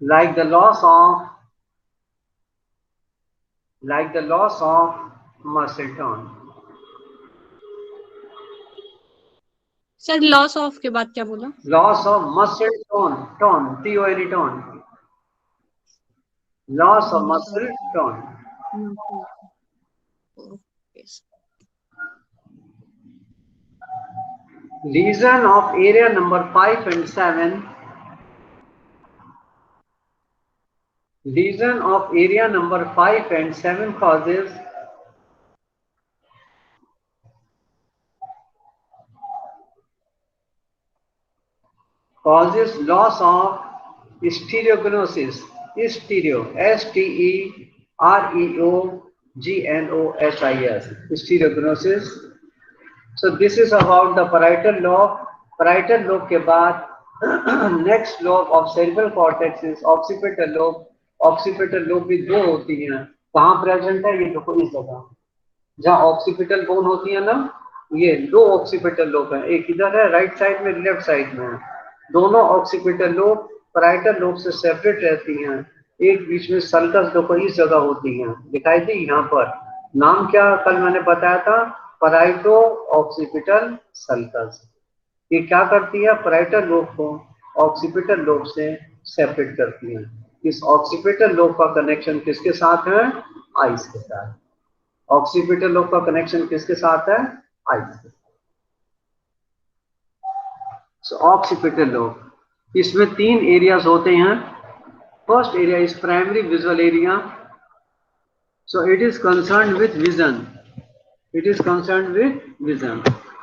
Like the loss of muscle tone। Sir loss of के बाद क्या बोला? Loss of muscle tone, TONE, tone, loss of muscle tone। Lesion of area number 5 and 7, causes loss of stereognosis, stereognosis। So this is about the parietal lobe। parietal lobe के बाद next lobe of cerebral cortex is occipital lobe। occipital lobe भी दो होती हैं, कहाँ present है? ये देखो इस जगह, जहाँ ऑक्सीपिटल बोन होती है ना, ये दो ऑक्सीपिटल लोब है, एक इधर है राइट साइड में, लेफ्ट साइड में है। दोनों ऑक्सीपिटल लोब पैराइटल लोब से सेपरेट रहती हैं। एक बीच में सल्कस देखो इस जगह होती है, दिखाई दी यहाँ पर। नाम क्या कल मैंने बताया था? पैराइटो ऑक्सीपिटल सल्कस। ये क्या करती है? पैराइटल लोब को ऑक्सीपिटल लोब से सेपरेट करती है। इस ऑक्सीपिटल लोब का कनेक्शन किसके साथ है? आइस के साथ। ऑक्सीपिटल लोब का कनेक्शन किसके साथ है? आइस के साथ। ऑक्सीपिटल लोब, इसमें तीन एरियाज होते हैं। First area is primary visual area. So it is concern with vision.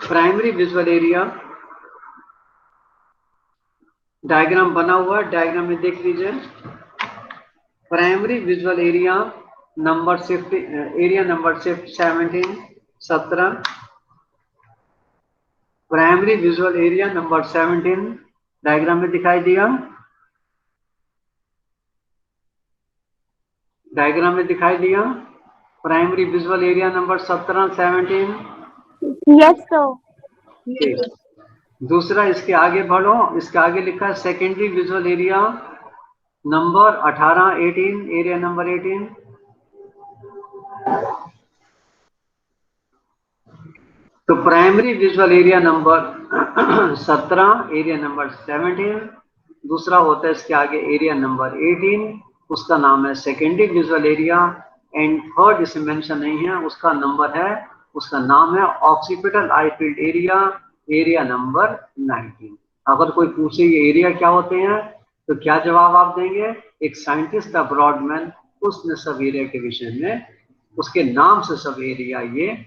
Primary visual area. Diagram बना हुआ है, डायग्राम में देख लीजिए। Primary visual area number shift, area number shift 17 primary visual area number 17 diagram में दिखाई दिया, डायग्राम में दिखाई दिया। Primary visual area number 17 17। Yes, sir. ठीक। दूसरा, इसके आगे बढ़ो, इसके आगे लिखा है secondary visual area number 18 18, area number 18। तो primary visual area number 17, area number 17। दूसरा होता है इसके आगे एरिया नंबर 18, उसका नाम है secondary visual area. And third इसे मेंशन नहीं है, उसका नंबर है, उसका नाम है ऑक्सीपिटल आई फील्ड एरिया, एरिया नंबर 19। अगर कोई पूछे ये एरिया क्या होते हैं तो क्या जवाब आप देंगे? एक साइंटिस्ट था ब्रॉडमैन, उसने सब एरिया के विषय में, उसके नाम से सब एरिया ये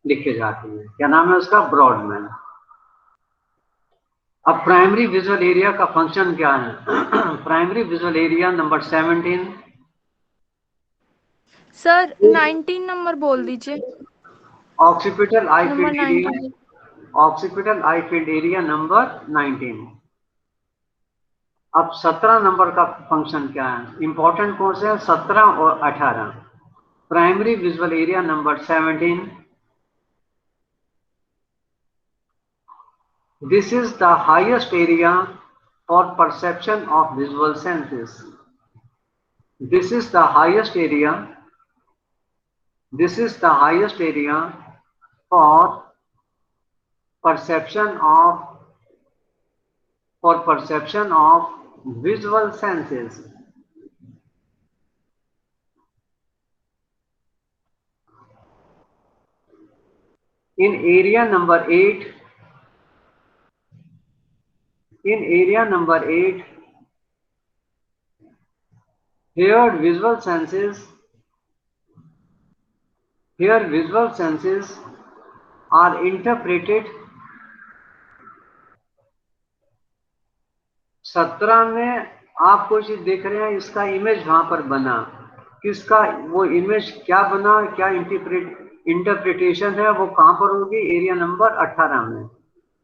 लिखे जाते हैं। क्या नाम है उसका? ब्रॉडमैन। अब प्राइमरी विजुअल एरिया का फंक्शन क्या है? Primary visual area number 17। Sir 19 number बोल दीजिए। ऑक्सीपिटल आई नंबर फील्ड एरिया, 19। ऑक्सीपिटल आई फील्ड एरिया नंबर 19। अब 17 नंबर का फंक्शन क्या है? इंपॉर्टेंट कौन से हैं? 17 और 18। Primary visual area number 17, this is the highest area for perception of visual senses. This is the highest area, this is the highest area for perception of visual senses. In area number 8, in area number 8, here visual senses are interpreted। 17 में आप कोई चीज देख रहे हैं, इसका image वहां पर बना, किसका वो इमेज क्या बना, क्या इंटरप्रिटेशन है, वो कहां पर होगी? एरिया नंबर 18 में।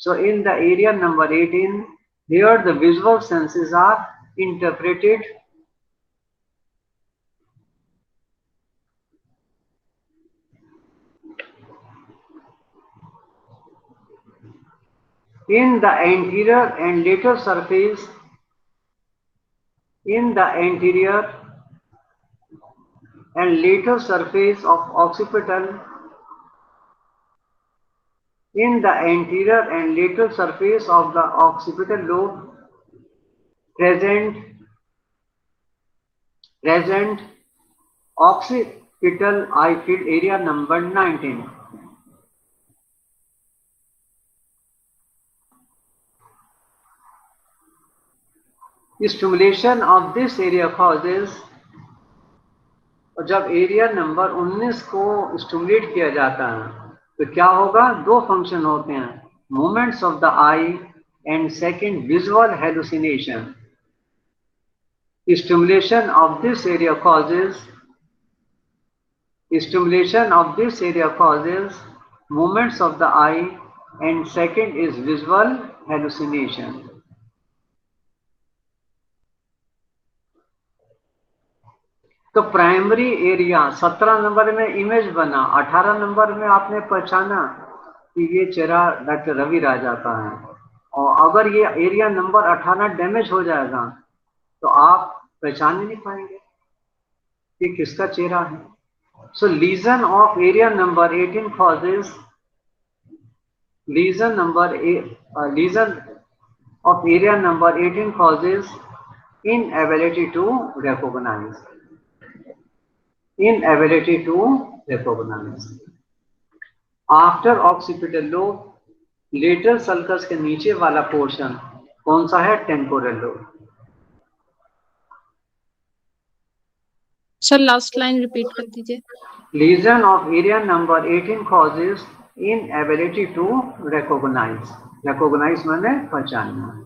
So in the area number 18, here the visual senses are interpreted in the anterior and lateral surface, in the anterior and lateral surface of occipital, in the anterior and lateral surface of the occipital lobe present occipital eye field area number 19. Stimulation of this area causes, और जब area number 19 को stimulate किया जाता है तो क्या होगा? दो फंक्शन होते हैं, movements of the I and second visual hallucination. Stimulation of this area causes movements of the eye, and second is visual hallucination. तो प्राइमरी एरिया 17 नंबर में इमेज बना, 18 नंबर में आपने पहचाना कि ये चेहरा डॉक्टर रवि राजा का है। और अगर ये एरिया नंबर 18 डैमेज हो जाएगा तो आप पहचान ही नहीं पाएंगे कि किसका चेहरा है। So lesion of area number 18 causes lesion of area number 18 causes inability to recognize. After occipital lobe, lateral sulcus के नीचे वाला पोर्शन कौन सा है? Temporal lobe. Sir last line repeat कर दीजिए। Lesion of area number 18 causes inability to recognize. Recognize माने पहचानना।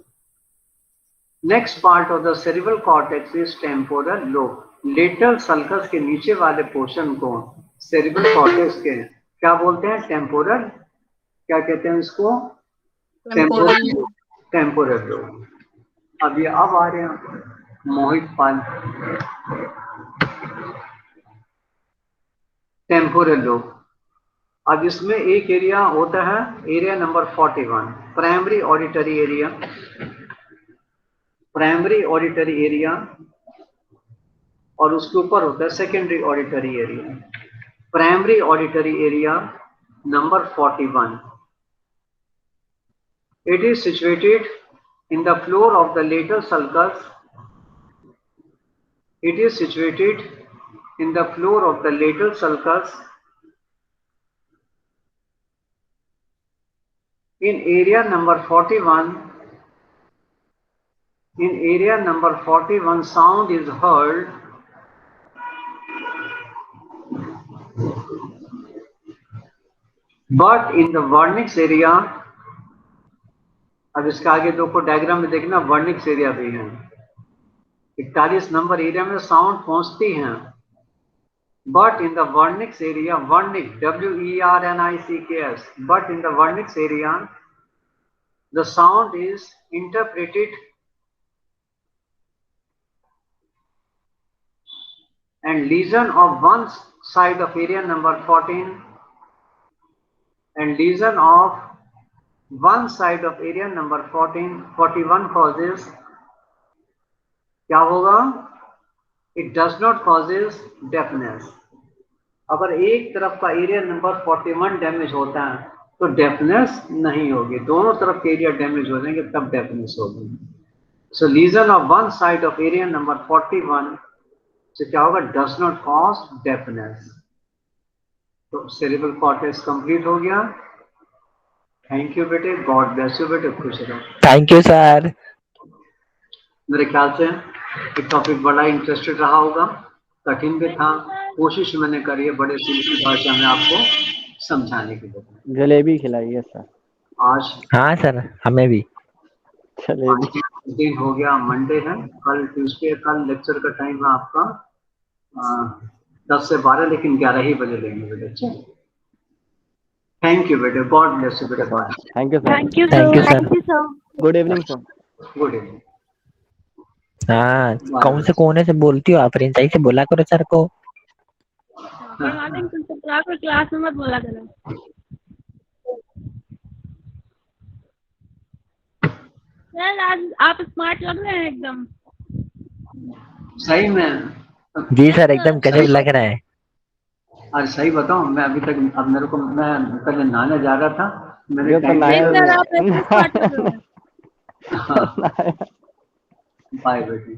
Next part of the cerebral cortex is temporal lobe. Lateral sulcus के नीचे वाले पोर्शन को सेरिब्रल कॉर्टेक्स के क्या बोलते हैं? टेम्पोरल, क्या कहते हैं इसको? Temporal lobe. अब ये अब आ रहे हैं मोहित पाल। टेम्पोरल लोब, अब इसमें एक एरिया होता है, area number 41, primary auditory area. Primary auditory area, और उसके ऊपर होता है secondary auditory area. Primary auditory area number 41, it is situated in the floor of the lateral sulcus. It is situated in the floor of the lateral sulcus in area number 41. In area number 41, sound is heard but in the vernix area, अब इसका आगे दो को diagram में देखना, Wernicke's area भी है। 41 number area में साउंड पहुंचती हैं, but in the Wernicke's area, Wernicke WERNICKS, but in the Wernicke's area the sound is interpreted and lesion of one side of area number 14 and lesion of one side of area number 41 causes, क्या होगा? It does not causes deafness. अगर एक तरफ का area number 41 damage होता है तो deafness नहीं होगी, दोनों तरफ के एरिया डैमेज हो जाएंगे तब डेफनेस होगी। So lesion of one side of area number 41 से क्या होगा? Does not cause deafness. तो सेरिब्रल कॉर्टेक्स कंप्लीट हो गया। थैंक यू बेटे, गॉड ब्लेस यू बेटे, खुश रहो। Thank you sir. मेरे ख्याल से ये टॉपिक बड़ा इंटरेस्टेड रहा होगा, कठिन भी था, कोशिश मैंने करी है बड़े सिंपल भाषा में आपको समझाने की। जलेबी खिलाइए सर। आज हाँ सर, हमें भी जलेबी। दिन हो गया, मंडे है, कल ट्यूसडे, कल लेक्चर का टाइम है आपका 10 से 12, लेकिन 11 ही बजे लेंगे बेटे। थैंक यू बेटे, गॉड ब्लेस यू बेटे, bye. Thank you sir. Thank you thank you sir. Sir. Good evening sir. Good evening. हाँ, कौन से कोने से बोलती हो आप? सही से बोला करो सर को। क्लास में मत बोला करो। सर आज आप स्मार्ट लग रहे हैं एकदम। सही में? जी सर, एकदम गजब लग रहा है। अरे सही बताऊं, मैं अभी तक, अब मेरे को, मैं पहले नहाने जा रहा था, मेरे जो तो टाइम नहाया सर आप एकदम स्मार्ट लग रहे हैं। बाय बेटी।